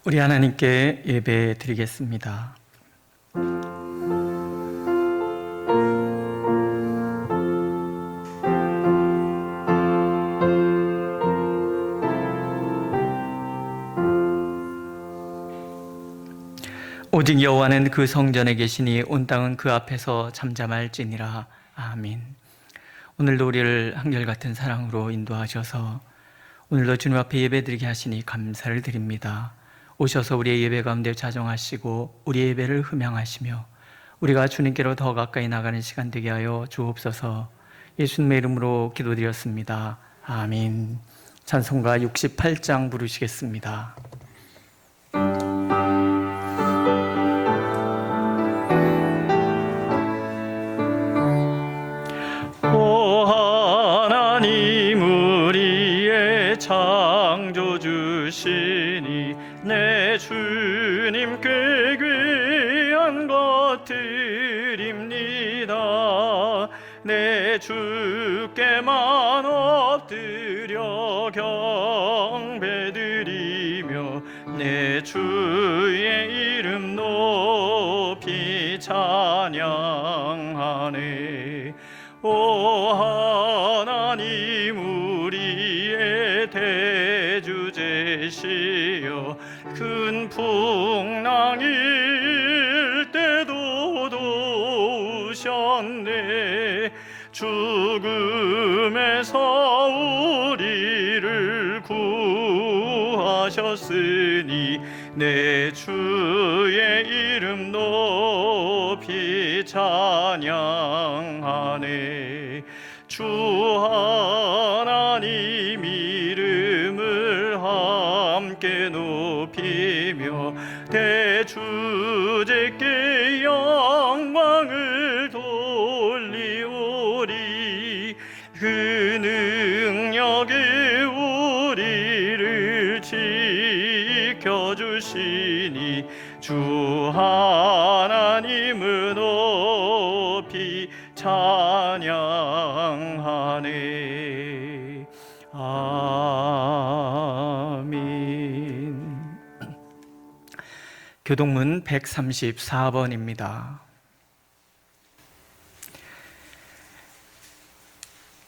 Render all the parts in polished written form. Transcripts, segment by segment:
우리 하나님께 예배 드리겠습니다. 오직 여호와는 그 성전에 계시니 온 땅은 그 앞에서 잠잠할지니라. 아멘. 오늘도 우리를 한결같은 사랑으로 인도하셔서 오늘도 주님 앞에 예배드리게 하시니 감사를 드립니다. 오셔서 우리의 예배 가운데 자정하시고 우리의 예배를 흠양하시며 우리가 주님께로 더 가까이 나가는 시간 되게 하여 주옵소서. 예수님의 이름으로 기도드렸습니다. 아멘. 찬송가 68장 부르시겠습니다. 오 하나님 우리의 창조주시니 내 주님께 귀한 것 드립니다. 내 주께만 엎드려 경배드리며 내 주의 이름 높이 찬양하네. 오 하나님 우리의 대주제시여 큰 풍랑일 때도 도우셨네. 죽음에서 우리를 구하셨으니 내 주의 이름 높이 찬양하네. 주 하나님 이름을 함께 높이며 대주제께 영광을 돌리오리. 그 능력이 우리를 지켜주시니 주 하나님을 높이 찬양하네. 아멘. 교동문 134번입니다.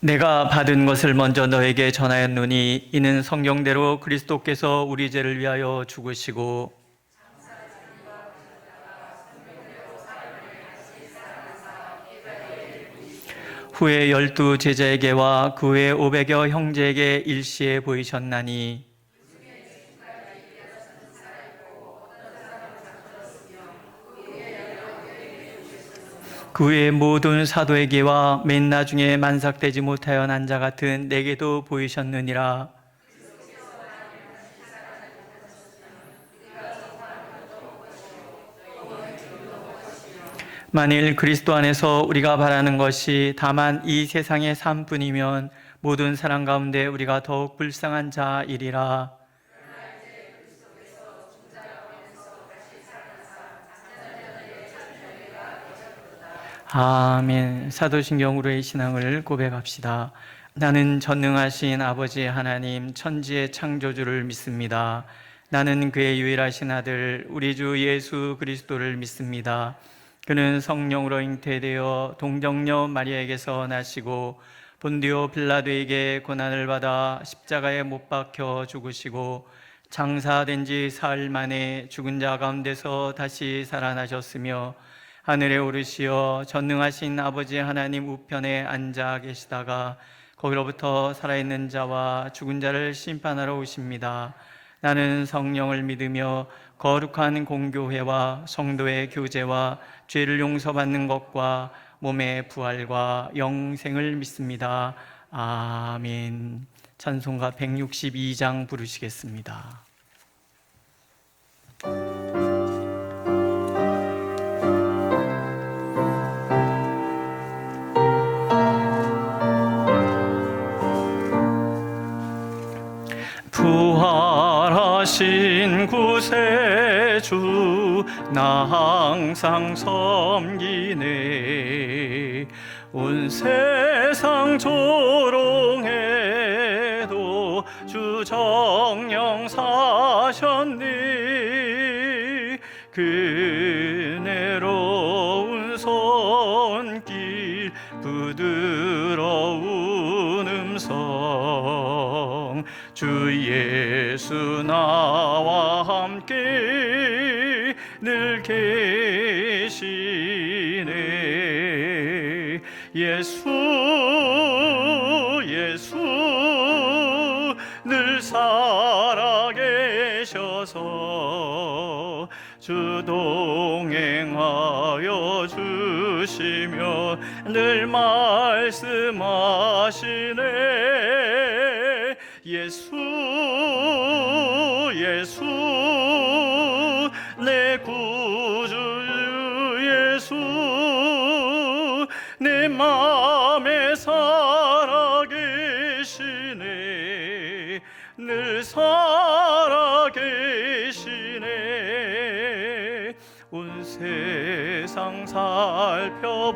내가 받은 것을 먼저 너에게 전하였노니 이는 성경대로 그리스도께서 우리 죄를 위하여 죽으시고 후에 12 제자에게와 그 외 500여 형제에게 일시에 보이셨나니 그 외 모든 사도에게와 맨 나중에 만삭되지 못하여 난 자 같은 내게도 보이셨느니라. 만일 그리스도 안에서 우리가 바라는 것이 다만 이 세상의 삶뿐이면 모든 사람 가운데 우리가 더욱 불쌍한 자이리라. 아멘. 사도신경으로의 신앙을 고백합시다. 나는 전능하신 아버지 하나님 천지의 창조주를 믿습니다. 나는 그의 유일하신 아들 우리 주 예수 그리스도를 믿습니다. 그는 성령으로 잉태되어 동정녀 마리아에게서 나시고 본디오 빌라도에게 고난을 받아 십자가에 못 박혀 죽으시고 장사된 지 사흘 만에 죽은 자 가운데서 다시 살아나셨으며 하늘에 오르시어 전능하신 아버지 하나님 우편에 앉아 계시다가 거기로부터 살아있는 자와 죽은 자를 심판하러 오십니다. 나는 성령을 믿으며 거룩한 공교회와 성도의 교제와 죄를 용서받는 것과 몸의 부활과 영생을 믿습니다. 아멘. 찬송가 162장 부르시겠습니다. 부활하신 구세주 나 항상 섬기네. 온 세상 조롱해도 주 정령 사셨네. 그네로운 손길 부드러운 음성 주 예수 나와 함께 늘 계시네 예수 늘 살아계셔서 주 동행하여 주시며 늘 말씀하시네 예수 내 구주 예수 내 맘에 살아계시네 늘 살아계시네 온 세상 살펴보니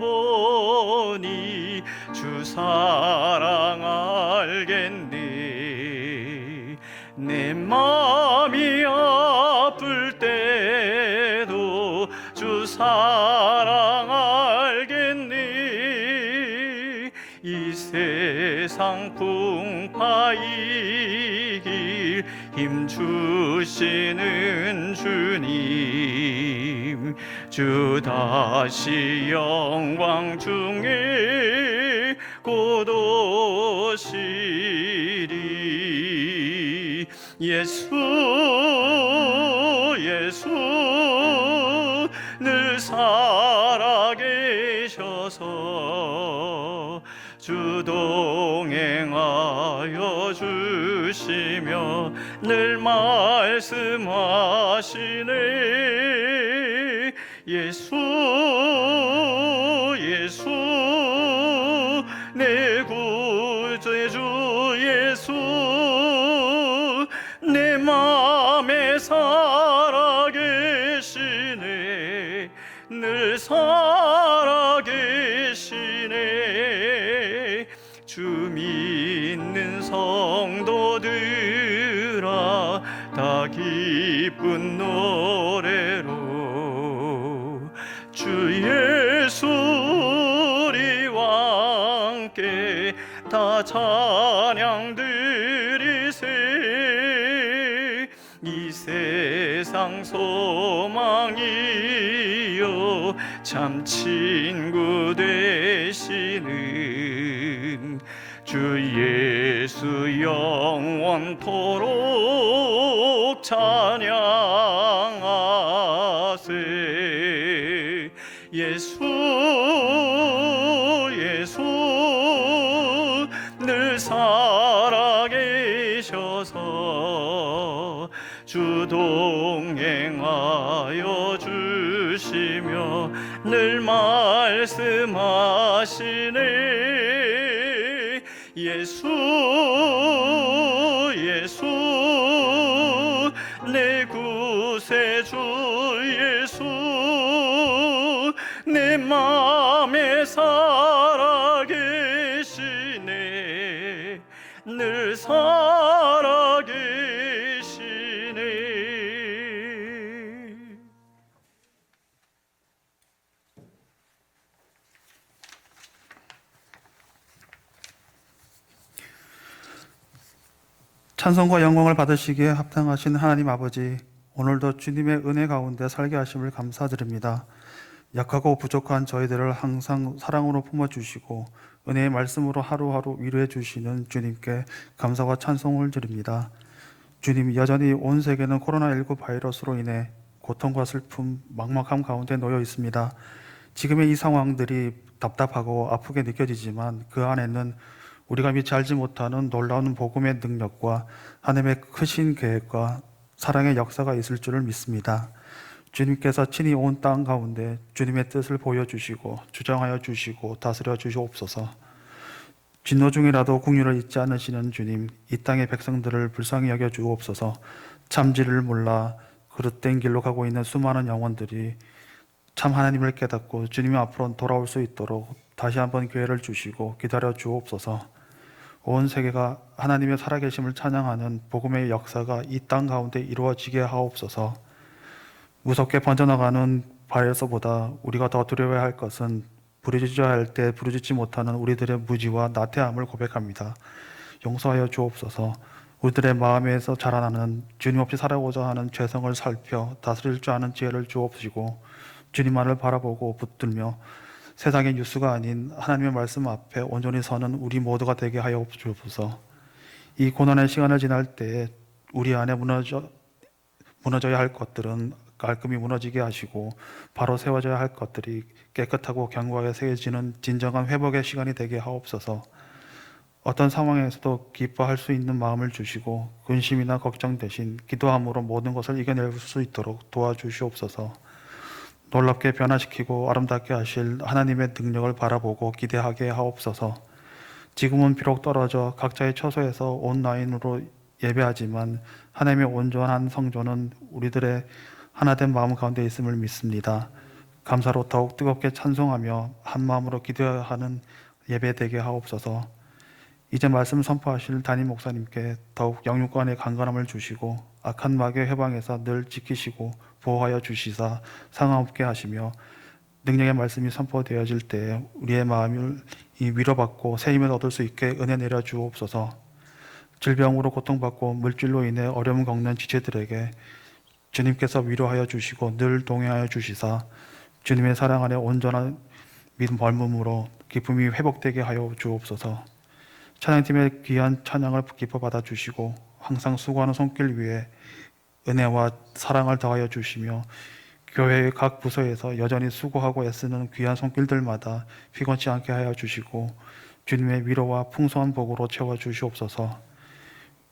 주 사랑 알겠네 내 맘이 아플 때도 주 사랑 알겠네 이 세상 풍파 이길 힘 주시는 주님 주 다시 영광 중에 곧 오시리 예수 늘 살아계셔서 주 동행하여 주시며 늘 말씀하시네 예수 내 구주의 주 예수 내 맘에 살아계시네 늘 살아계시네 주 믿는 성도들아 다 기쁜 노래로 주 예수 우리와 함께 다 찬양 드리세 이 세상 소망이요 참 친구 되시는 주 예수 영원토록 찬양하세 예수 늘 살아계셔서 주 동행하여 주시며 늘 말씀하시네 예수 내 구세주 예수 내 맘에 살아계시네 늘 살아계시네 찬송과 영광을 받으시기에 합당하신 하나님 아버지, 오늘도 주님의 은혜 가운데 살게 하심을 감사드립니다. 약하고 부족한 저희들을 항상 사랑으로 품어주시고 은혜의 말씀으로 하루하루 위로해 주시는 주님께 감사와 찬송을 드립니다. 주님, 여전히 온 세계는 코로나19 바이러스로 인해 고통과 슬픔, 막막함 가운데 놓여 있습니다. 지금의 이 상황들이 답답하고 아프게 느껴지지만 그 안에는 우리가 미처 알지 못하는 놀라운 복음의 능력과 하나님의 크신 계획과 사랑의 역사가 있을 줄을 믿습니다. 주님께서 친히 온 땅 가운데 주님의 뜻을 보여주시고 주장하여 주시고 다스려 주시옵소서. 진노 중이라도 긍휼을 잊지 않으시는 주님, 이 땅의 백성들을 불쌍히 여겨 주옵소서. 참지를 몰라 그릇된 길로 가고 있는 수많은 영혼들이 참 하나님을 깨닫고 주님 앞으로 돌아올 수 있도록 다시 한번 기회를 주시고 기다려 주옵소서. 온 세계가 하나님의 살아계심을 찬양하는 복음의 역사가 이 땅 가운데 이루어지게 하옵소서. 무섭게 번져나가는 바이러스보다 우리가 더 두려워해야 할 것은 부르짖어야 할 때 부르짖지 못하는 우리들의 무지와 나태함을 고백합니다. 용서하여 주옵소서. 우리들의 마음에서 자라나는 주님 없이 살아오고자 하는 죄성을 살펴 다스릴 줄 아는 지혜를 주옵시고 주님만을 바라보고 붙들며 세상의 뉴스가 아닌 하나님의 말씀 앞에 온전히 서는 우리 모두가 되게 하여 주옵소서. 이 고난의 시간을 지날 때에 우리 안에 무너져야 할 것들은 깔끔히 무너지게 하시고 바로 세워져야 할 것들이 깨끗하고 견고하게 세워지는 진정한 회복의 시간이 되게 하옵소서. 어떤 상황에서도 기뻐할 수 있는 마음을 주시고 근심이나 걱정 대신 기도함으로 모든 것을 이겨낼 수 있도록 도와주시옵소서. 놀랍게 변화시키고 아름답게 하실 하나님의 능력을 바라보고 기대하게 하옵소서. 지금은 비록 떨어져 각자의 처소에서 온라인으로 예배하지만 하나님의 온전한 성전은 우리들의 하나된 마음 가운데 있음을 믿습니다. 감사로 더욱 뜨겁게 찬송하며 한 마음으로 기도해야 하는 예배 되게 하옵소서. 이제 말씀 선포하실 담임 목사님께 더욱 영육간의 강건함을 주시고 악한 마귀의 해방에서 늘 지키시고 보호하여 주시사 상함 없게 하시며 능력의 말씀이 선포되어질 때 우리의 마음을 위로받고 새 힘을 얻을 수 있게 은혜 내려 주옵소서. 질병으로 고통받고 물질로 인해 어려움 겪는 지체들에게 주님께서 위로하여 주시고 늘 동행하여 주시사 주님의 사랑 안에 온전한 믿음 벌음으로 기쁨이 회복되게 하여 주옵소서. 찬양팀의 귀한 찬양을 기뻐 받아주시고 항상 수고하는 손길 위에 은혜와 사랑을 더하여 주시며 교회의 각 부서에서 여전히 수고하고 애쓰는 귀한 손길들마다 피곤치 않게 하여 주시고 주님의 위로와 풍성한 복으로 채워 주시옵소서.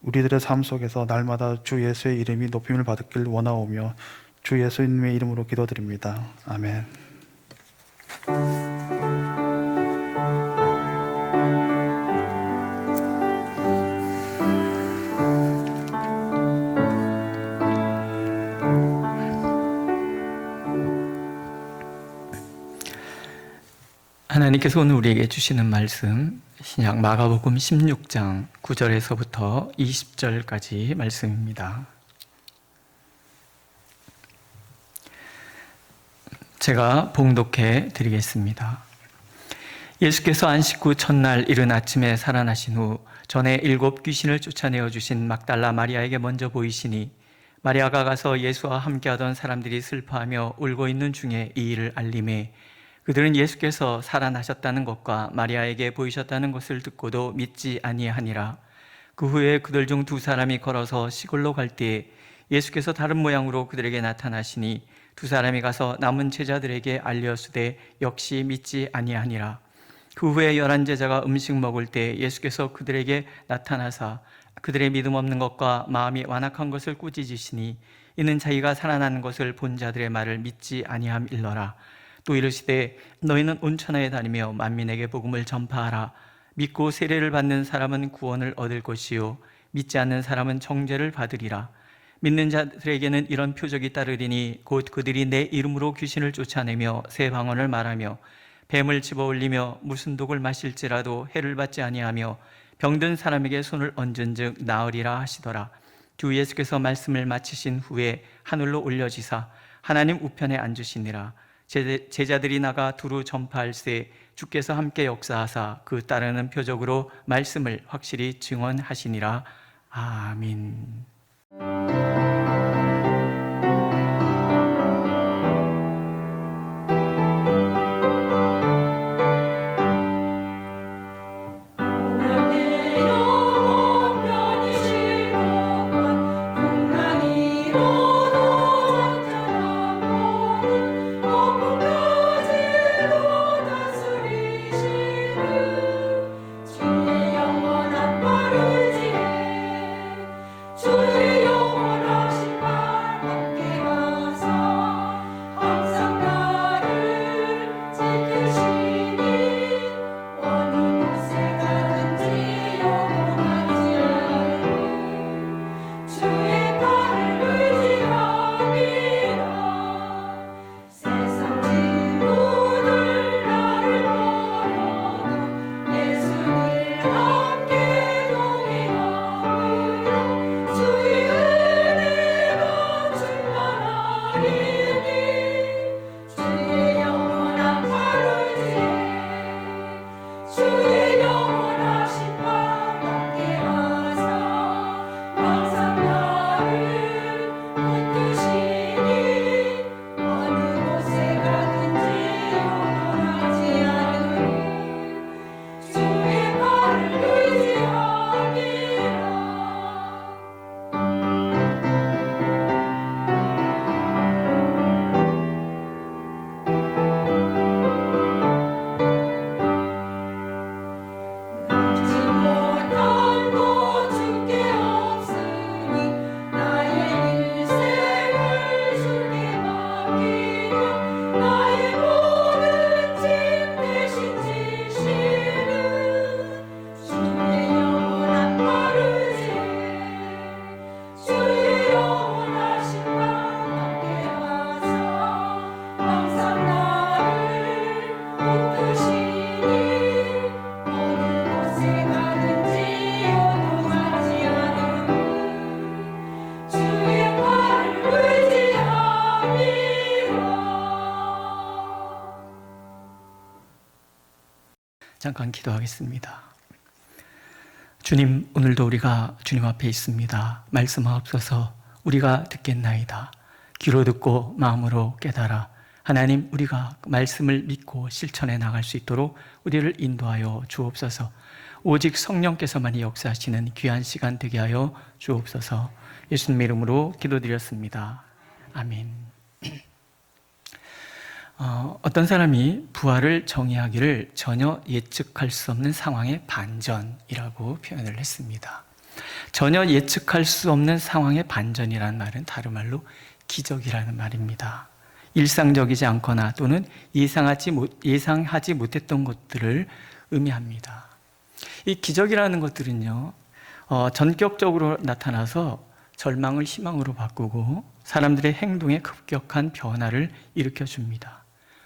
우리들의 삶 속에서 날마다 주 예수의 이름이 높임을 받길 원하오며 주 예수님의 이름으로 기도드립니다. 아멘. 하나님께서 오늘 우리에게 주시는 말씀 신약 마가복음 16장 9절에서부터 20절까지 말씀입니다. 제가 봉독해 드리겠습니다. 예수께서 안식 후 첫날 이른 아침에 살아나신 후 전에 7 귀신을 쫓아내어 주신 막달라 마리아에게 먼저 보이시니 마리아가 가서 예수와 함께하던 사람들이 슬퍼하며 울고 있는 중에 이 일을 알림해 그들은 예수께서 살아나셨다는 것과 마리아에게 보이셨다는 것을 듣고도 믿지 아니하니라. 그 후에 그들 중 2 사람이 걸어서 시골로 갈 때에 예수께서 다른 모양으로 그들에게 나타나시니 2 사람이 가서 남은 제자들에게 알려주되 역시 믿지 아니하니라. 그 후에 11 제자가 음식 먹을 때 예수께서 그들에게 나타나사 그들의 믿음 없는 것과 마음이 완악한 것을 꾸짖으시니 이는 자기가 살아나는 것을 본 자들의 말을 믿지 아니함일러라. 또 이르시되 너희는 온 천하에 다니며 만민에게 복음을 전파하라. 믿고 세례를 받는 사람은 구원을 얻을 것이요 믿지 않는 사람은 정죄를 받으리라. 믿는 자들에게는 이런 표적이 따르리니 곧 그들이 내 이름으로 귀신을 쫓아내며 새 방언을 말하며 뱀을 집어올리며 무슨 독을 마실지라도 해를 받지 아니하며 병든 사람에게 손을 얹은즉 나으리라 하시더라. 주 예수께서 말씀을 마치신 후에 하늘로 올려지사 하나님 우편에 앉으시니라. 제자들이 나가 두루 전파할세 주께서 함께 역사하사 그 따르는 표적으로 말씀을 확실히 증언하시니라. 아멘. 주의 영원한 주의 영원하신 맘 함께 하사 항상 나를 붙드시니 어느 곳에 가든지 영원하지 않으니 주의 팔을 의지함이라. 지 못한 것 주께 없으니 나의 일생을 주께 맡기며 나의 모든 짐 대신 지시는 주의 영원한 팔을 주의 영원하신 맘 함께 하사 항상 나를 붙드시니 어느 곳에 가든지 요동하지 않으니 주의 팔을 의지함이라. 잠깐 기도하겠습니다. 주님, 오늘도 우리가 주님 앞에 있습니다. 말씀하옵소서. 우리가 듣겠나이다. 귀로 듣고 마음으로 깨달아 하나님, 우리가 말씀을 믿고 실천해 나갈 수 있도록 우리를 인도하여 주옵소서. 오직 성령께서만이 역사하시는 귀한 시간 되게 하여 주옵소서. 예수님 이름으로 기도드렸습니다. 아멘. 어떤 사람이 부활을 정의하기를 전혀 예측할 수 없는 상황의 반전이라고 표현을 했습니다. 전혀 예측할 수 없는 상황의 반전이라는 말은 다른 말로 기적이라는 말입니다. 일상적이지 않거나 또는 예상하지 못했던 것들을 의미합니다. 이 기적이라는 것들은요, 전격적으로 나타나서 절망을 희망으로 바꾸고 사람들의 행동에 급격한 변화를 일으켜줍니다.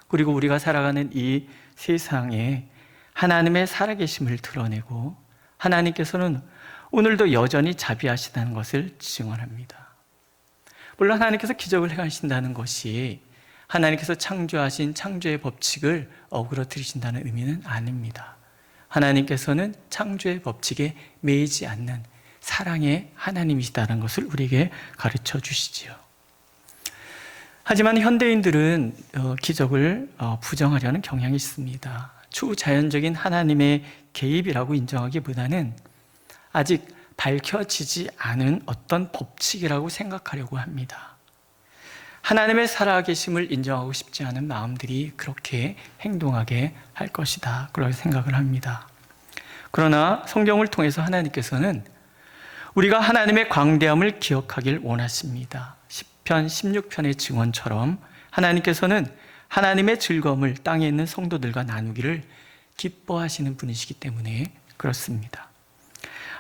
그리고 우리가 살아가는 이 세상에 하나님의 살아계심을 드러내고 하나님께서는 오늘도 여전히 자비하시다는 것을 증언합니다. 물론 하나님께서 기적을 행하신다는 것이 하나님께서 창조하신 창조의 법칙을 어그러뜨리신다는 의미는 아닙니다. 하나님께서는 창조의 법칙에 매이지 않는 사랑의 하나님이시다는 것을 우리에게 가르쳐 주시지요. 하지만 현대인들은 기적을 부정하려는 경향이 있습니다. 초자연적인 하나님의 개입이라고 인정하기보다는 아직 밝혀지지 않은 어떤 법칙이라고 생각하려고 합니다. 하나님의 살아계심을 인정하고 싶지 않은 마음들이 그렇게 행동하게 할 것이다, 그렇게 생각을 합니다. 그러나 성경을 통해서 하나님께서는 우리가 하나님의 광대함을 기억하길 원하십니다. 시편 16편의 증언처럼 하나님께서는 하나님의 즐거움을 땅에 있는 성도들과 나누기를 기뻐하시는 분이시기 때문에 그렇습니다.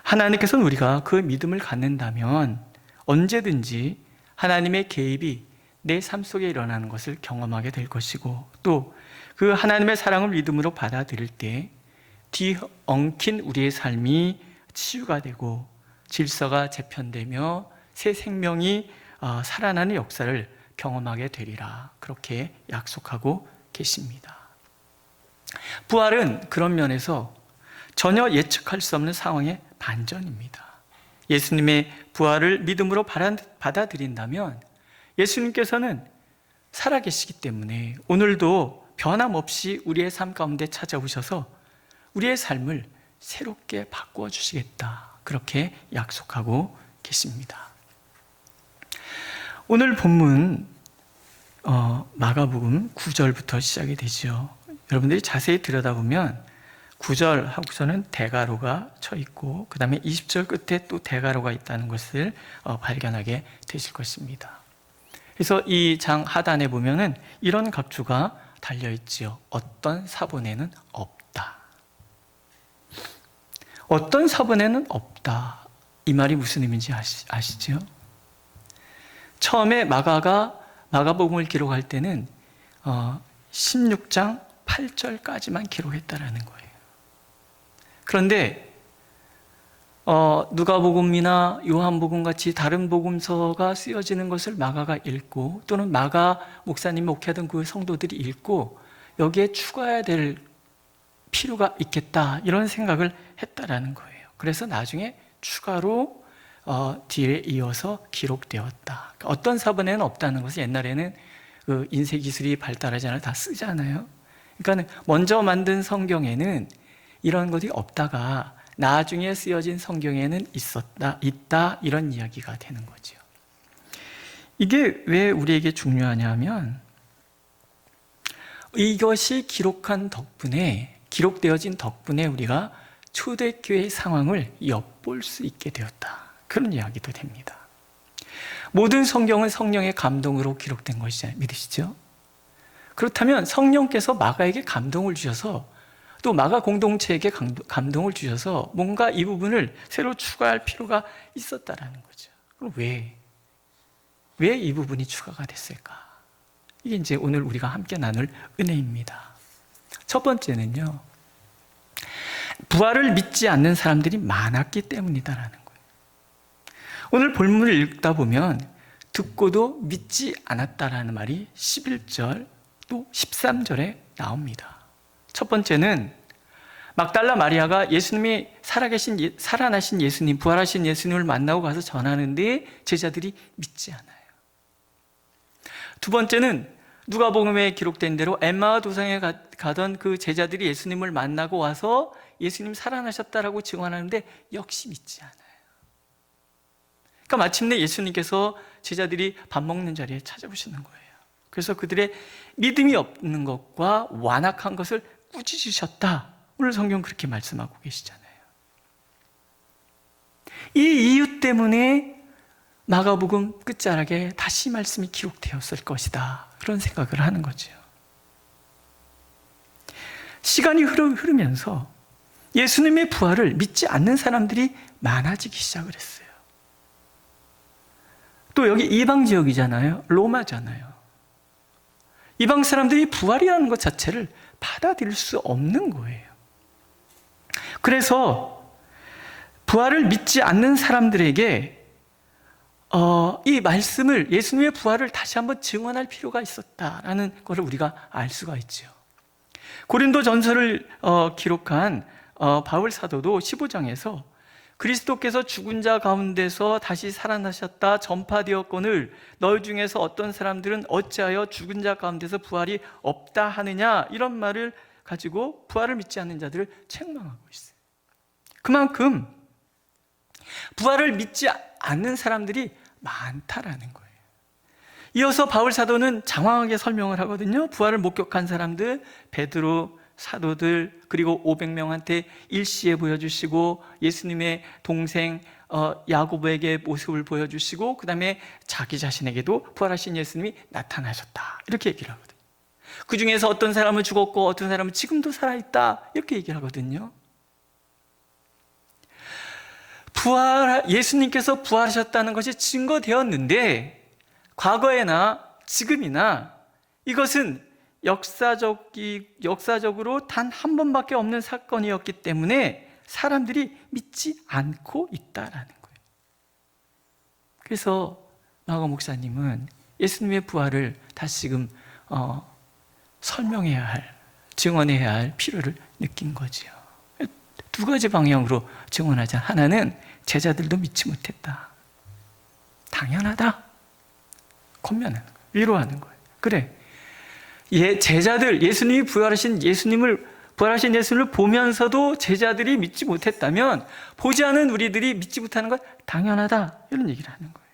하나님께서는 우리가 그 믿음을 갖는다면 언제든지 하나님의 개입이 내 삶 속에 일어나는 것을 경험하게 될 것이고, 또 그 하나님의 사랑을 믿음으로 받아들일 때 뒤엉킨 우리의 삶이 치유가 되고 질서가 재편되며 새 생명이 살아나는 역사를 경험하게 되리라, 그렇게 약속하고 계십니다. 부활은 그런 면에서 전혀 예측할 수 없는 상황의 반전입니다. 예수님의 부활을 믿음으로 받아들인다면 예수님께서는 살아계시기 때문에 오늘도 변함없이 우리의 삶 가운데 찾아오셔서 우리의 삶을 새롭게 바꾸어 주시겠다, 그렇게 약속하고 계십니다. 오늘 본문 마가복음 9절부터 시작이 되죠. 여러분들이 자세히 들여다보면 9절 하고서는 대가로가 쳐 있고 그 다음에 20절 끝에 또 대가로가 있다는 것을 발견하게 되실 것입니다. 그래서 이 장 하단에 보면은 이런 각주가 달려있지요. 어떤 사본에는 없다. 어떤 사본에는 없다. 이 말이 무슨 의미인지 아시죠? 처음에 마가복음을 기록할 때는 16장 8절까지만 기록했다라는 거예요. 그런데 누가복음이나 요한복음 같이 다른 복음서가 쓰여지는 것을 마가가 읽고, 또는 마가 목사님이 목회하던 그 성도들이 읽고 여기에 추가해야 될 필요가 있겠다 이런 생각을 했다라는 거예요. 그래서 나중에 추가로 뒤에 이어서 기록되었다. 그러니까 어떤 사본에는 없다는 것은 옛날에는 그 인쇄 기술이 발달하지 않아 다 쓰잖아요. 그러니까 먼저 만든 성경에는 이런 것이 없다가 나중에 쓰여진 성경에는 있다 이런 이야기가 되는 거죠. 이게 왜 우리에게 중요하냐면 이것이 기록되어진 덕분에 우리가 초대교회의 상황을 엿볼 수 있게 되었다. 그런 이야기도 됩니다. 모든 성경은 성령의 감동으로 기록된 것이지 믿으시죠? 그렇다면 성령께서 마가에게 감동을 주셔서 또 마가 공동체에게 감동을 주셔서 뭔가 이 부분을 새로 추가할 필요가 있었다라는 거죠. 그럼 왜 이 부분이 추가가 됐을까? 이게 이제 오늘 우리가 함께 나눌 은혜입니다. 첫 번째는요, 부활을 믿지 않는 사람들이 많았기 때문이다라는 거예요. 오늘 본문을 읽다 보면 듣고도 믿지 않았다라는 말이 11절 또 13절에 나옵니다. 첫 번째는 막달라 마리아가 예수님이 살아나신 예수님, 부활하신 예수님을 만나고 가서 전하는데 제자들이 믿지 않아요. 두 번째는 누가복음에 기록된 대로 엠마와 도상에 가던 그 제자들이 예수님을 만나고 와서 예수님 살아나셨다라고 증언하는데 역시 믿지 않아요. 그러니까 마침내 예수님께서 제자들이 밥 먹는 자리에 찾아오시는 거예요. 그래서 그들의 믿음이 없는 것과 완악한 것을 꾸짖으셨다. 오늘 성경 그렇게 말씀하고 계시잖아요. 이 이유 때문에 마가복음 끝자락에 다시 말씀이 기록되었을 것이다. 그런 생각을 하는 거죠. 시간이 흐르면서 예수님의 부활을 믿지 않는 사람들이 많아지기 시작을 했어요. 또 여기 이방 지역이잖아요. 로마잖아요. 이방 사람들이 부활이라는 것 자체를 받아들일 수 없는 거예요. 그래서 부활을 믿지 않는 사람들에게 이 말씀을, 예수님의 부활을 다시 한번 증언할 필요가 있었다라는 것을 우리가 알 수가 있죠. 고린도 전서를 기록한 바울 사도도 15장에서 그리스도께서 죽은 자 가운데서 다시 살아나셨다 전파되었거늘 너희 중에서 어떤 사람들은 어찌하여 죽은 자 가운데서 부활이 없다 하느냐, 이런 말을 가지고 부활을 믿지 않는 자들을 책망하고 있어요. 그만큼 부활을 믿지 않는 사람들이 많다라는 거예요. 이어서 바울 사도는 장황하게 설명을 하거든요. 부활을 목격한 사람들, 베드로, 사도들, 그리고 500명한테 일시에 보여주시고 예수님의 동생 야고보에게 모습을 보여주시고 그 다음에 자기 자신에게도 부활하신 예수님이 나타나셨다, 이렇게 얘기를 하거든요. 그 중에서 어떤 사람은 죽었고 어떤 사람은 지금도 살아있다, 이렇게 얘기를 하거든요. 예수님께서 부활하셨다는 것이 증거되었는데 과거에나 지금이나 이것은 역사적으로 단 한 번밖에 없는 사건이었기 때문에 사람들이 믿지 않고 있다라는 거예요. 그래서 마가 목사님은 예수님의 부활을 다시금 설명해야 할, 증언해야 할 필요를 느낀 거지요. 두 가지 방향으로 증언하자. 하나는 제자들도 믿지 못했다. 당연하다. 권면하는 거예요. 위로하는 거예요. 그래. 제자들, 예수님이 부활하신 예수님을 보면서도 제자들이 믿지 못했다면 보지 않은 우리들이 믿지 못하는 것 당연하다. 이런 얘기를 하는 거예요.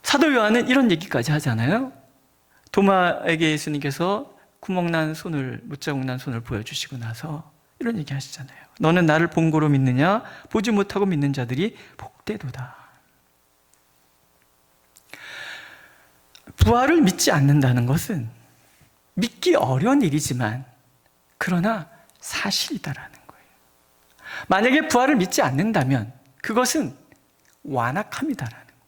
사도 요한은 이런 얘기까지 하잖아요. 도마에게 예수님께서 못자국 난 손을 보여주시고 나서 이런 얘기 하시잖아요. 너는 나를 본고로 믿느냐? 보지 못하고 믿는 자들이 복되도다. 부활을 믿지 않는다는 것은 믿기 어려운 일이지만 그러나 사실이다라는 거예요. 만약에 부활을 믿지 않는다면 그것은 완악함이다라는 거예요.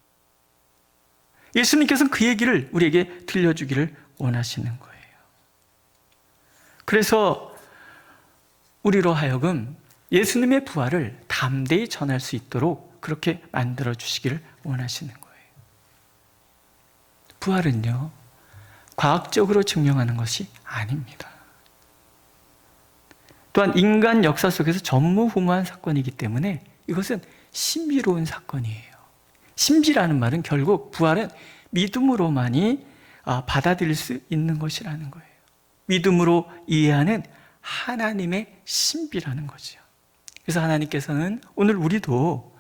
예수님께서는 그 얘기를 우리에게 들려주기를 원하시는 거예요. 그래서 우리로 하여금 예수님의 부활을 담대히 전할 수 있도록 그렇게 만들어 주시기를 원하시는 거예요. 부활은요, 과학적으로 증명하는 것이 아닙니다. 또한 인간 역사 속에서 전무후무한 사건이기 때문에 이것은 신비로운 사건이에요. 신비라는 말은 결국 부활은 믿음으로만이 받아들일 수 있는 것이라는 거예요. 믿음으로 이해하는 하나님의 신비라는 거죠. 그래서 하나님께서는 오늘 우리도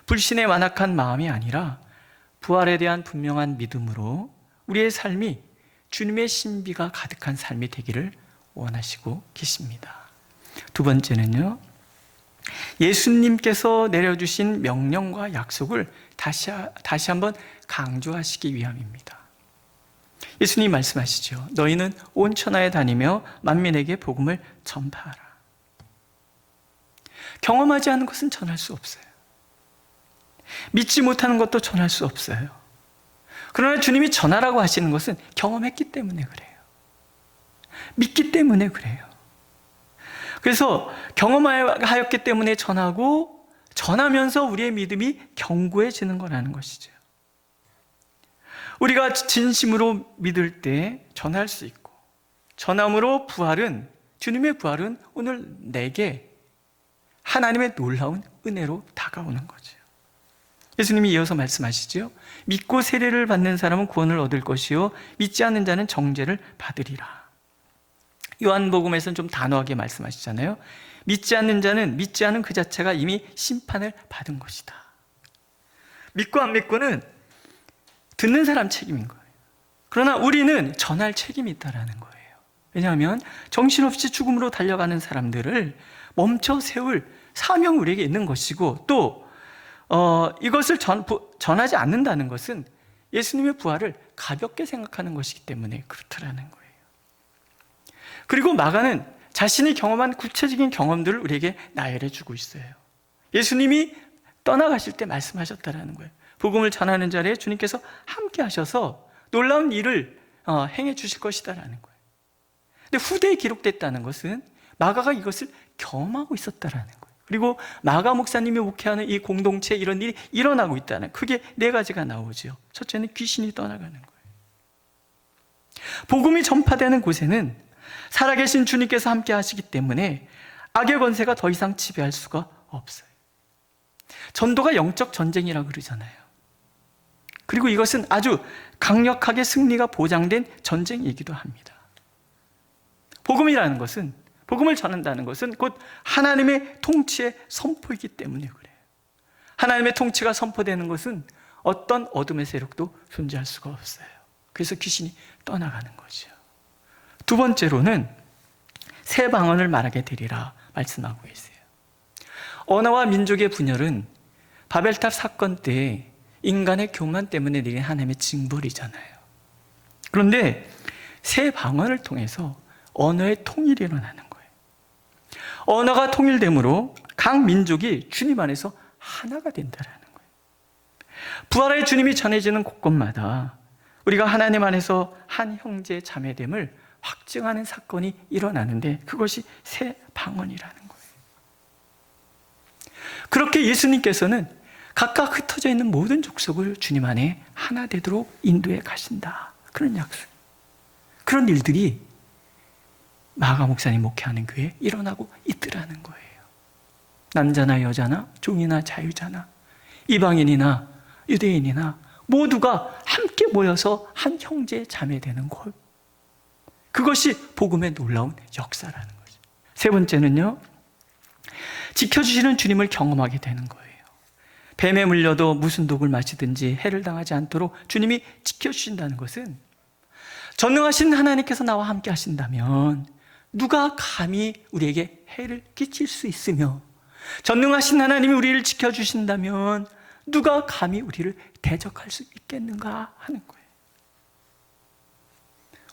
불신에 완악한 마음이 아니라 부활에 대한 분명한 믿음으로 우리의 삶이 주님의 신비가 가득한 삶이 되기를 원하시고 계십니다. 두 번째는요, 예수님께서 내려주신 명령과 약속을 다시 한번 강조하시기 위함입니다. 예수님 말씀하시죠. 너희는 온 천하에 다니며 만민에게 복음을 전파하라. 경험하지 않은 것은 전할 수 없어요. 믿지 못하는 것도 전할 수 없어요. 그러나 주님이 전하라고 하시는 것은 경험했기 때문에 그래요. 믿기 때문에 그래요. 그래서 경험하였기 때문에 전하고 전하면서 우리의 믿음이 견고해지는 거라는 것이죠. 우리가 진심으로 믿을 때 전할 수 있고, 전함으로 부활은, 주님의 부활은 오늘 내게 하나님의 놀라운 은혜로 다가오는 거죠. 예수님이 이어서 말씀하시죠. 믿고 세례를 받는 사람은 구원을 얻을 것이요 믿지 않는 자는 정죄를 받으리라. 요한복음에서는 좀 단호하게 말씀하시잖아요. 믿지 않는 자는 믿지 않은 그 자체가 이미 심판을 받은 것이다. 믿고 안 믿고는 듣는 사람 책임인 거예요. 그러나 우리는 전할 책임이 있다는 거예요. 왜냐하면 정신없이 죽음으로 달려가는 사람들을 멈춰 세울 사명이 우리에게 있는 것이고, 또 이것을 전하지 않는다는 것은 예수님의 부활을 가볍게 생각하는 것이기 때문에 그렇다라는 거예요. 그리고 마가는 자신이 경험한 구체적인 경험들을 우리에게 나열해 주고 있어요. 예수님이 떠나가실 때 말씀하셨다라는 거예요. 복음을 전하는 자리에 주님께서 함께 하셔서 놀라운 일을 행해 주실 것이다라는 거예요. 근데 후대에 기록됐다는 것은 마가가 이것을 경험하고 있었다라는 거예요. 그리고 마가 목사님이 목회하는 이 공동체에 이런 일이 일어나고 있다는, 크게 네 가지가 나오죠. 첫째는 귀신이 떠나가는 거예요. 복음이 전파되는 곳에는 살아계신 주님께서 함께 하시기 때문에 악의 권세가 더 이상 지배할 수가 없어요. 전도가 영적 전쟁이라고 그러잖아요. 그리고 이것은 아주 강력하게 승리가 보장된 전쟁이기도 합니다. 복음이라는 것은, 복음을 전한다는 것은 곧 하나님의 통치의 선포이기 때문에 그래요. 하나님의 통치가 선포되는 것은 어떤 어둠의 세력도 존재할 수가 없어요. 그래서 귀신이 떠나가는 거죠. 두 번째로는 새 방언을 말하게 되리라 말씀하고 있어요. 언어와 민족의 분열은 바벨탑 사건 때 인간의 교만 때문에 내린 하나님의 징벌이잖아요. 그런데 새 방언을 통해서 언어의 통일이 일어나는 거예요. 언어가 통일됨으로 각 민족이 주님 안에서 하나가 된다는 거예요. 부활의 주님이 전해지는 곳곳마다 우리가 하나님 안에서 한 형제 자매됨을 확증하는 사건이 일어나는데 그것이 새 방언이라는 거예요. 그렇게 예수님께서는 각각 흩어져 있는 모든 족속을 주님 안에 하나 되도록 인도해 가신다. 그런 약속, 그런 일들이 마가 목사님 목회하는 교회에 일어나고 있더라는 거예요. 남자나 여자나 종이나 자유자나 이방인이나 유대인이나 모두가 함께 모여서 한 형제 자매 되는 곳, 그것이 복음의 놀라운 역사라는 거죠. 세 번째는요, 지켜주시는 주님을 경험하게 되는 거예요. 뱀에 물려도 무슨 독을 마시든지 해를 당하지 않도록 주님이 지켜주신다는 것은 전능하신 하나님께서 나와 함께 하신다면 누가 감히 우리에게 해를 끼칠 수 있으며, 전능하신 하나님이 우리를 지켜주신다면 누가 감히 우리를 대적할 수 있겠는가 하는 거예요.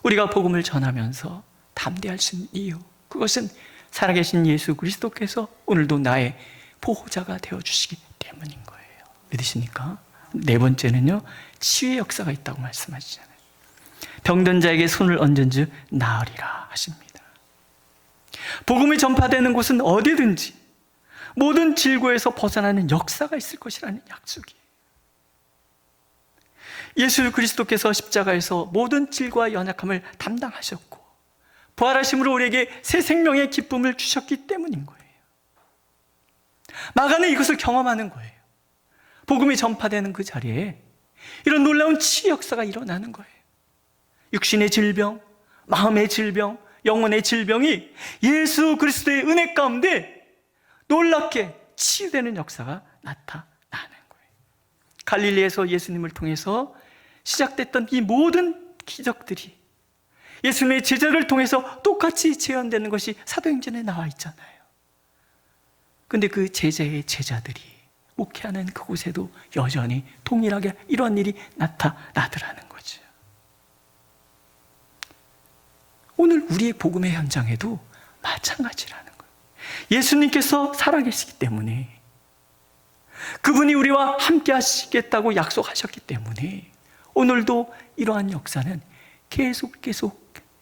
우리가 복음을 전하면서 담대할 수 있는 이유, 그것은 살아계신 예수 그리스도께서 오늘도 나의 보호자가 되어주시기 때문인 거예요. 믿으십니까? 네 번째는요, 치유의 역사가 있다고 말씀하시잖아요. 병든 자에게 손을 얹은 즉 나으리라 하십니다. 복음이 전파되는 곳은 어디든지 모든 질고에서 벗어나는 역사가 있을 것이라는 약속이에요. 예수 그리스도께서 십자가에서 모든 질과 연약함을 담당하셨고 부활하심으로 우리에게 새 생명의 기쁨을 주셨기 때문인 거예요. 마가는 이것을 경험하는 거예요. 복음이 전파되는 그 자리에 이런 놀라운 치유 역사가 일어나는 거예요. 육신의 질병, 마음의 질병, 영혼의 질병이 예수 그리스도의 은혜 가운데 놀랍게 치유되는 역사가 나타나는 거예요. 갈릴리에서 예수님을 통해서 시작됐던 이 모든 기적들이 예수님의 제자를 통해서 똑같이 재현되는 것이 사도행전에 나와 있잖아요. 근데 그 제자의 제자들이 목회하는 그곳에도 여전히 동일하게 이런 일이 나타나더라는 거죠. 오늘 우리의 복음의 현장에도 마찬가지라는 거예요. 예수님께서 살아계시기 때문에, 그분이 우리와 함께 하시겠다고 약속하셨기 때문에 오늘도 이러한 역사는 계속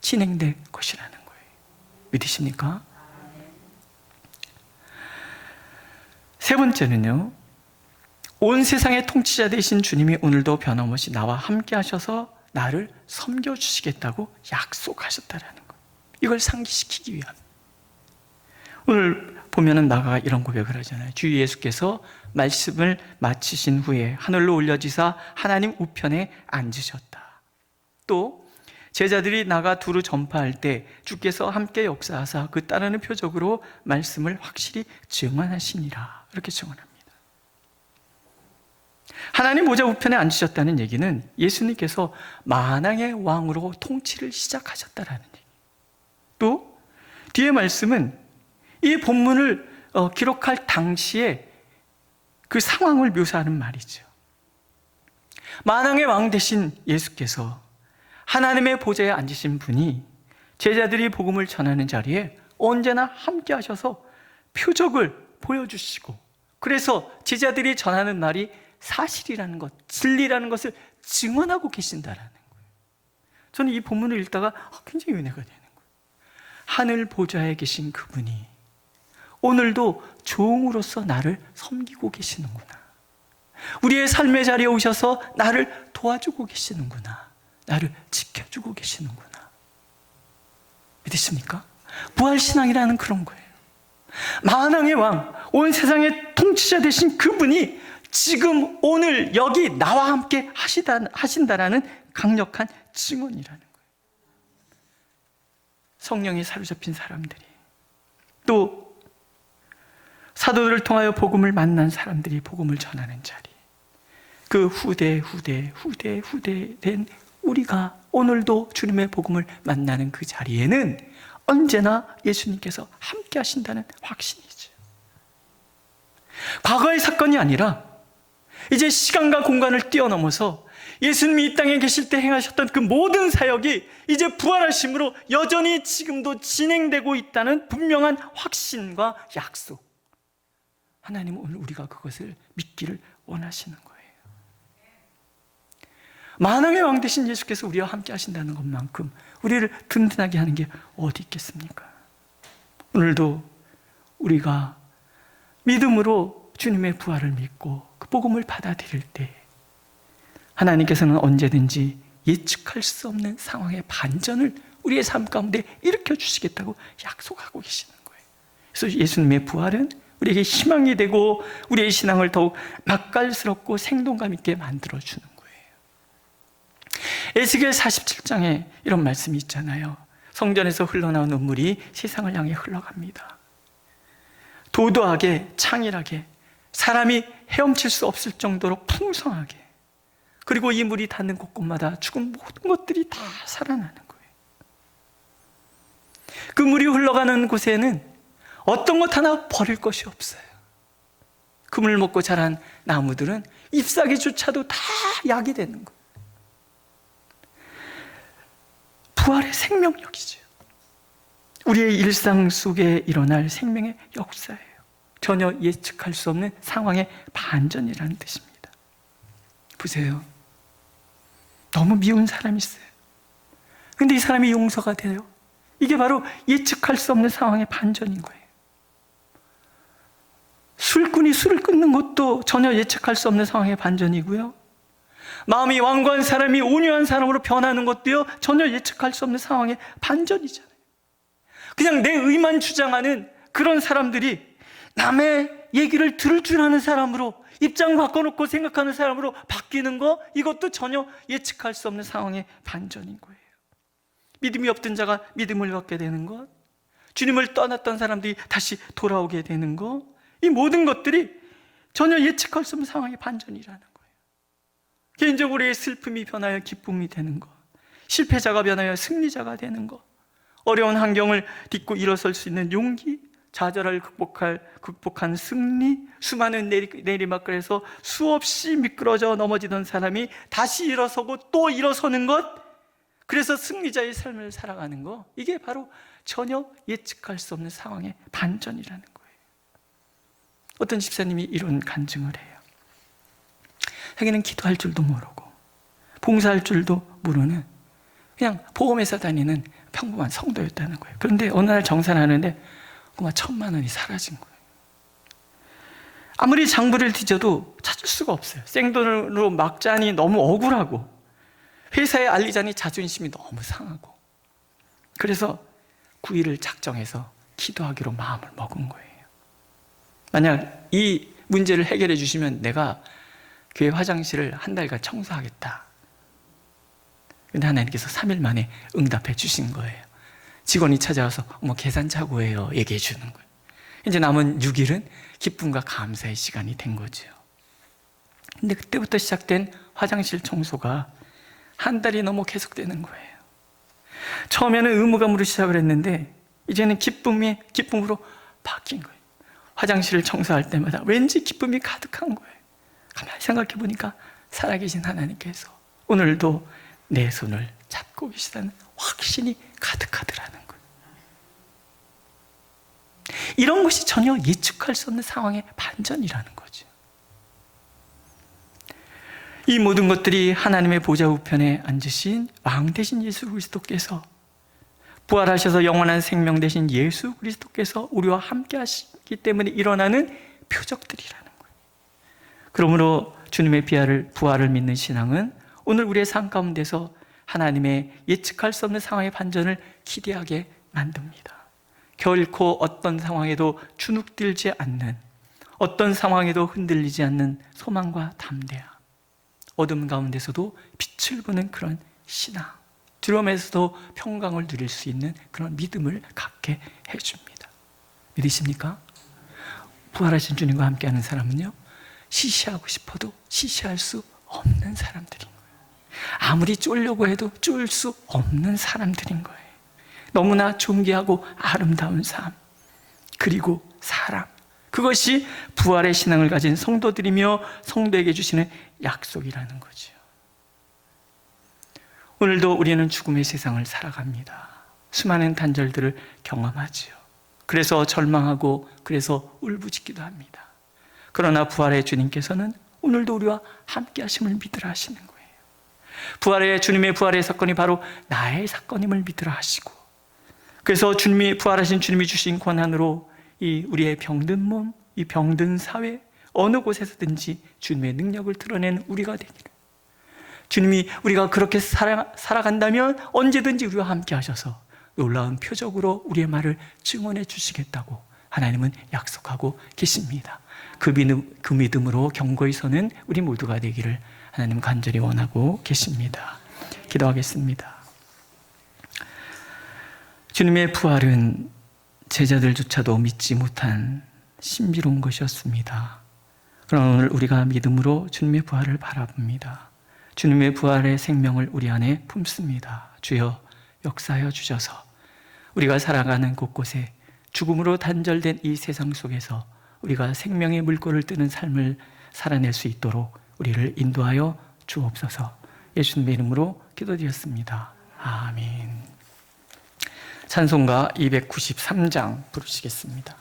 진행될 것이라는 거예요. 믿으십니까? 세 번째는요, 온 세상의 통치자 되신 주님이 오늘도 변함없이 나와 함께 하셔서 나를 섬겨주시겠다고 약속하셨다라는 거예요. 이걸 상기시키기 위함. 오늘 보면은 마가가 이런 고백을 하잖아요. 주 예수께서 말씀을 마치신 후에 하늘로 올려지사 하나님 우편에 앉으셨다. 또 제자들이 나가 두루 전파할 때 주께서 함께 역사하사 그 따르는 표적으로 말씀을 확실히 증언하시니라. 이렇게 증언합니다. 하나님 보좌 우편에 앉으셨다는 얘기는 예수님께서 만왕의 왕으로 통치를 시작하셨다라는 얘기. 또 뒤에 말씀은 이 본문을 기록할 당시에 그 상황을 묘사하는 말이죠. 만왕의 왕 되신 예수께서 하나님의 보좌에 앉으신 분이 제자들이 복음을 전하는 자리에 언제나 함께 하셔서 표적을 보여주시고, 그래서 제자들이 전하는 말이 사실이라는 것, 진리라는 것을 증언하고 계신다라는 거예요. 저는 이 본문을 읽다가 굉장히 은혜가 되는 거예요. 하늘 보좌에 계신 그분이 오늘도 종으로서 나를 섬기고 계시는구나. 우리의 삶의 자리에 오셔서 나를 도와주고 계시는구나. 나를 지켜주고 계시는구나. 믿으십니까? 부활신앙이라는 그런 거예요. 만왕의 왕, 온 세상의 통치자 되신 그분이 지금 오늘 여기 나와 함께 하신다라는 강력한 증언이라는 거예요. 성령에 사로잡힌 사람들이, 또 사도들을 통하여 복음을 만난 사람들이 복음을 전하는 자리, 그 후대 된 우리가 오늘도 주님의 복음을 만나는 그 자리에는 언제나 예수님께서 함께 하신다는 확신이죠. 과거의 사건이 아니라 이제 시간과 공간을 뛰어넘어서 예수님이 이 땅에 계실 때 행하셨던 그 모든 사역이 이제 부활하심으로 여전히 지금도 진행되고 있다는 분명한 확신과 약속. 하나님은 오늘 우리가 그것을 믿기를 원하시는 거예요. 만왕의 왕 되신 예수께서 우리와 함께 하신다는 것만큼 우리를 든든하게 하는 게 어디 있겠습니까? 오늘도 우리가 믿음으로 주님의 부활을 믿고 그 복음을 받아들일 때 하나님께서는 언제든지 예측할 수 없는 상황의 반전을 우리의 삶 가운데 일으켜 주시겠다고 약속하고 계시는 거예요. 그래서 예수님의 부활은 우리에게 희망이 되고 우리의 신앙을 더욱 맛깔스럽고 생동감 있게 만들어주는 거예요. 에스겔 47장에 이런 말씀이 있잖아요. 성전에서 흘러나온 눈물이 세상을 향해 흘러갑니다. 도도하게, 창일하게, 사람이 헤엄칠 수 없을 정도로 풍성하게, 그리고 이 물이 닿는 곳곳마다 죽은 모든 것들이 다 살아나는 거예요. 그 물이 흘러가는 곳에는 어떤 것 하나 버릴 것이 없어요. 그 물 먹고 자란 나무들은 잎사귀조차도 다 약이 되는 거예요. 부활의 생명력이죠. 우리의 일상 속에 일어날 생명의 역사예요. 전혀 예측할 수 없는 상황의 반전이라는 뜻입니다. 보세요. 너무 미운 사람이 있어요. 근데 이 사람이 용서가 돼요. 이게 바로 예측할 수 없는 상황의 반전인 거예요. 술꾼이 술을 끊는 것도 전혀 예측할 수 없는 상황의 반전이고요. 마음이 완고한 사람이 온유한 사람으로 변하는 것도요, 전혀 예측할 수 없는 상황의 반전이잖아요. 그냥 내 의만 주장하는 그런 사람들이 남의 얘기를 들을 줄 아는 사람으로, 입장 바꿔놓고 생각하는 사람으로 바뀌는 거, 이것도 전혀 예측할 수 없는 상황의 반전인 거예요. 믿음이 없던 자가 믿음을 갖게 되는 것, 주님을 떠났던 사람들이 다시 돌아오게 되는 것, 이 모든 것들이 전혀 예측할 수 없는 상황의 반전이라는 거예요. 개인적으로의 슬픔이 변하여 기쁨이 되는 것, 실패자가 변하여 승리자가 되는 것, 어려운 환경을 딛고 일어설 수 있는 용기, 좌절을 극복한 승리, 수많은 내리막길에서 수없이 미끄러져 넘어지던 사람이 다시 일어서고 또 일어서는 것, 그래서 승리자의 삶을 살아가는 것, 이게 바로 전혀 예측할 수 없는 상황의 반전이라는 거예요. 어떤 집사님이 이런 간증을 해요. 자기는 기도할 줄도 모르고 봉사할 줄도 모르는 그냥 보험회사 다니는 평범한 성도였다는 거예요. 그런데 어느 날 정산하는데 그만 1,000만 원이 사라진 거예요. 아무리 장부를 뒤져도 찾을 수가 없어요. 생돈으로 막자니 너무 억울하고, 회사에 알리자니 자존심이 너무 상하고, 그래서 9일을 작정해서 기도하기로 마음을 먹은 거예요. 만약 이 문제를 해결해 주시면 내가 교회 화장실을 한 달간 청소하겠다. 근데 하나님께서 3일 만에 응답해 주신 거예요. 직원이 찾아와서 계산착오예요 얘기해 주는 거예요. 이제 남은 6일은 기쁨과 감사의 시간이 된 거죠. 근데 그때부터 시작된 화장실 청소가 한 달이 넘어 계속되는 거예요. 처음에는 의무감으로 시작을 했는데 이제는 기쁨으로 바뀐 거예요. 화장실을 청소할 때마다 왠지 기쁨이 가득한 거예요. 가만히 생각해 보니까 살아계신 하나님께서 오늘도 내 손을 잡고 계시다는 확신이 가득하더라는 거예요. 이런 것이 전혀 예측할 수 없는 상황의 반전이라는 거죠. 이 모든 것들이 하나님의 보좌 우편에 앉으신 왕 되신 예수 그리스도께서, 부활하셔서 영원한 생명 되신 예수 그리스도께서 우리와 함께 하시기 때문에 일어나는 표적들이라는 거예요. 그러므로 주님의 부활을 믿는 신앙은 오늘 우리의 삶 가운데서 하나님의 예측할 수 없는 상황의 반전을 기대하게 만듭니다. 결코 어떤 상황에도 주눅들지 않는, 어떤 상황에도 흔들리지 않는 소망과 담대함, 어둠 가운데서도 빛을 보는 그런 신앙, 두려움에서도 평강을 누릴 수 있는 그런 믿음을 갖게 해줍니다. 믿으십니까? 부활하신 주님과 함께하는 사람은요, 시시하고 싶어도 시시할 수 없는 사람들인 거예요. 아무리 쫄려고 해도 쫄 수 없는 사람들인 거예요. 너무나 존귀하고 아름다운 삶, 그리고 사랑, 그것이 부활의 신앙을 가진 성도들이며 성도에게 주시는 약속이라는 거죠. 오늘도 우리는 죽음의 세상을 살아갑니다. 수많은 단절들을 경험하지요. 그래서 절망하고, 그래서 울부짖기도 합니다. 그러나 부활의 주님께서는 오늘도 우리와 함께 하심을 믿으라 하시는 거예요. 주님의 부활의 사건이 바로 나의 사건임을 믿으라 하시고, 그래서 부활하신 주님이 주신 권한으로 이 우리의 병든 몸, 이 병든 사회, 어느 곳에서든지 주님의 능력을 드러내는 우리가 되기를, 주님이 우리가 그렇게 살아간다면 언제든지 우리와 함께 하셔서 놀라운 표적으로 우리의 말을 증언해 주시겠다고 하나님은 약속하고 계십니다. 그 믿음으로 견고히 서는 우리 모두가 되기를 하나님 간절히 원하고 계십니다. 기도하겠습니다. 주님의 부활은 제자들조차도 믿지 못한 신비로운 것이었습니다. 그러나 오늘 우리가 믿음으로 주님의 부활을 바라봅니다. 주님의 부활의 생명을 우리 안에 품습니다. 주여 역사하여 주셔서 우리가 살아가는 곳곳에 죽음으로 단절된 이 세상 속에서 우리가 생명의 물꼬를 뜨는 삶을 살아낼 수 있도록 우리를 인도하여 주옵소서. 예수님의 이름으로 기도드렸습니다. 아멘. 찬송가 293장 부르시겠습니다.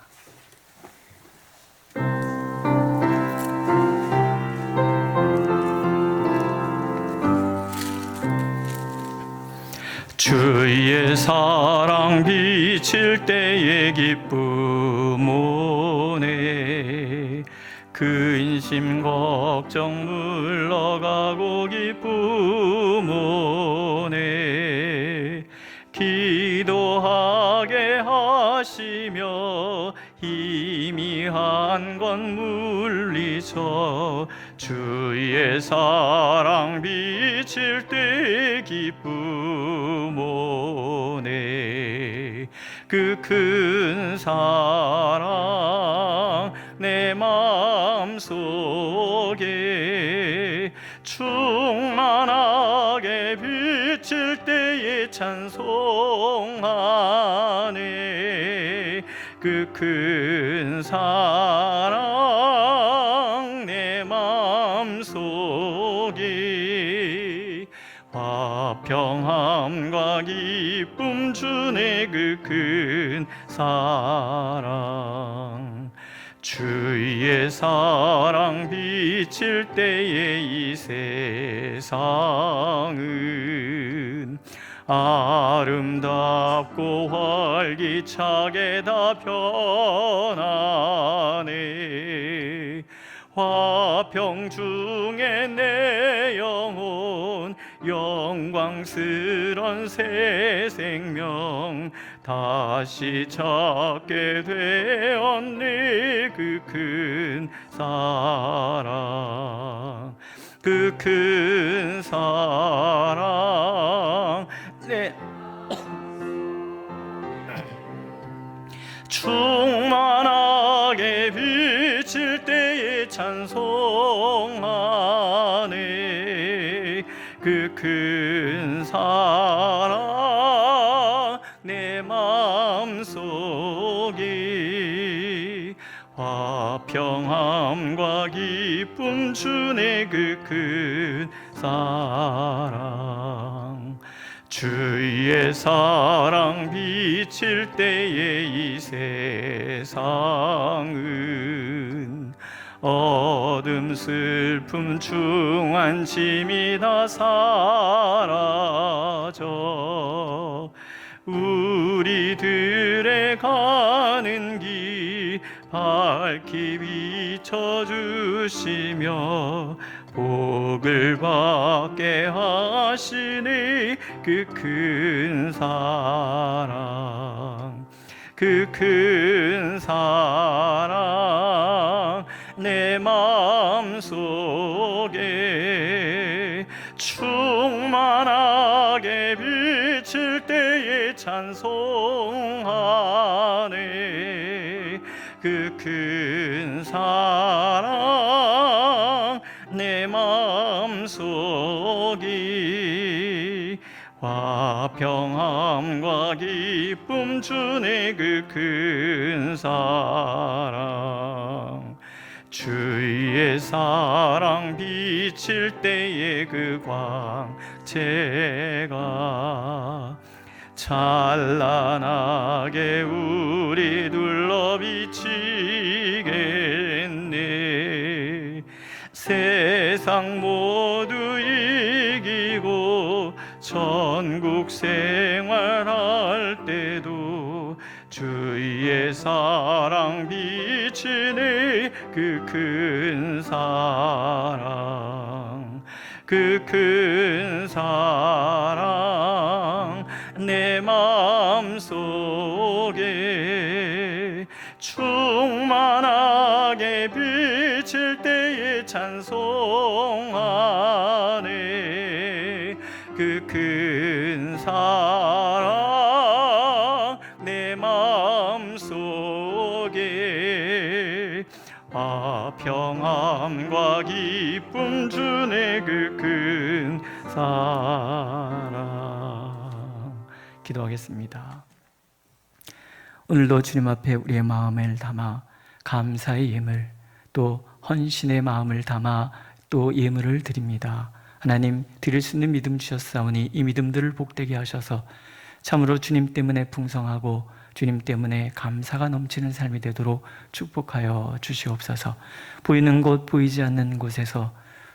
주의 사랑 비칠 때의 기쁨 오네, 그 인심 걱정 물러가고 기쁨 오네. 기도하게 하시며 희미한 건 물리쳐 주의 사랑 비칠 때 기쁨 오네. 그 큰 사랑 내 마음속에 충만하게 비칠 때에 찬송하네. 그 큰 사랑 내 마음속에 화평함과 기쁨 주네. 그 큰 사랑 주의 사랑 비칠 때에 이 세상은 아름답고 활기차게 다 변하네. 화평 중에 내 영혼 영광스런 새 생명 다시 찾게 되었네. 그 큰 사랑 그 큰 사랑 내 충만하게 비칠 때에 찬송하네. 그 큰 사랑 내 마음속에 화평함과 기쁨 주네. 그 큰 사랑 주의 사랑 비칠 때에 이 세상은 어둠 슬픔 중한 짐이 다 사라져 우리들의 가는 길 밝히 비춰주시며 복을 받게 하시네. 그 큰 사랑 그 큰 사랑 내 마음속에 충만하게 비칠 때에 찬송하네. 그 큰 사랑 내 마음속에 화평함과 기쁨 주네. 그 큰 사랑 주의 사랑 비칠 때에 그 광채가 찬란하게 우리 둘러 비치겠네. 세상 모두 이기고 천국 생활할 때도 주의 사랑 비치네. 그 큰 사랑 그 큰 사랑 내 마음속에 충만하게 비칠 때에 찬송하네. 그 큰 사랑 내 마음속에 화평함과 기쁨 주네. 그 큰 사랑. 기도하겠습니다. 오늘도 주님 앞에 우리의 마음을 담아 감사의 예물 또 헌신의 마음을 담아 또 예물을 드립니다. 하나님, 드릴 수 있는 믿음 주셨사오니 이 믿음들을 복되게 하셔서 참으로 주님 때문에 풍성하고 주님 때문에 감사가 넘치는 삶이 되도록 축복하여 주시옵소서. 보이는 곳 보이지 않는 곳에서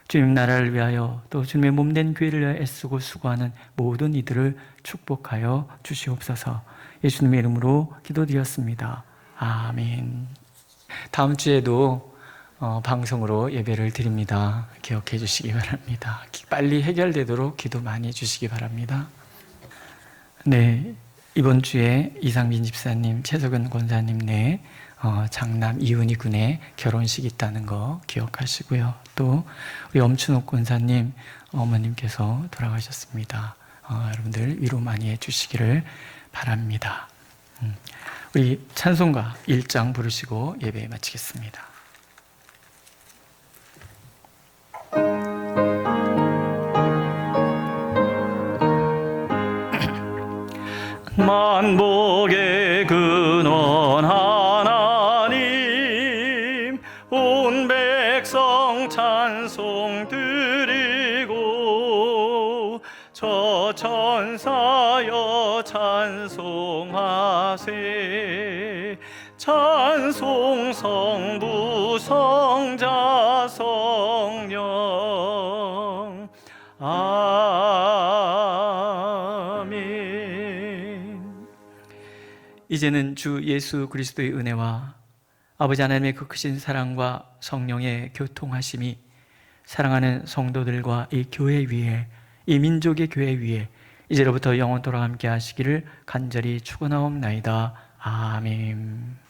주님 나라를 위하여 또 주님의 몸된 교회를 위하여 애쓰고 수고하는 모든 이들을 축복하여 주시옵소서. 예수님의 이름으로 기도드렸습니다. 아멘. 다음 주에도 방송으로 예배를 드립니다. 기억해 주시기 바랍니다. 빨리 해결되도록 기도 많이 해주시기 바랍니다. 네, 이번 주에 이상민 집사님, 최석은 권사님 장남 이은희 군의 결혼식이 있다는 거 기억하시고요. 또 우리 엄춘옥 권사님 어머님께서 돌아가셨습니다. 여러분들 위로 많이 해주시기를 바랍니다. 우리 찬송가 1장 부르시고 예배 마치겠습니다. 만복의 근원 하나님, 온 백성 찬송 드리고 저 천사여 찬송하세. 찬송 성부 성자 성령 아멘. 이제는 주 예수 그리스도의 은혜와 아버지 하나님의 그 크신 사랑과 성령의 교통하심이 사랑하는 성도들과 이 교회 위에, 이 민족의 교회 위에 이제로부터 영원토록 함께 하시기를 간절히 축원하옵나이다. 아멘.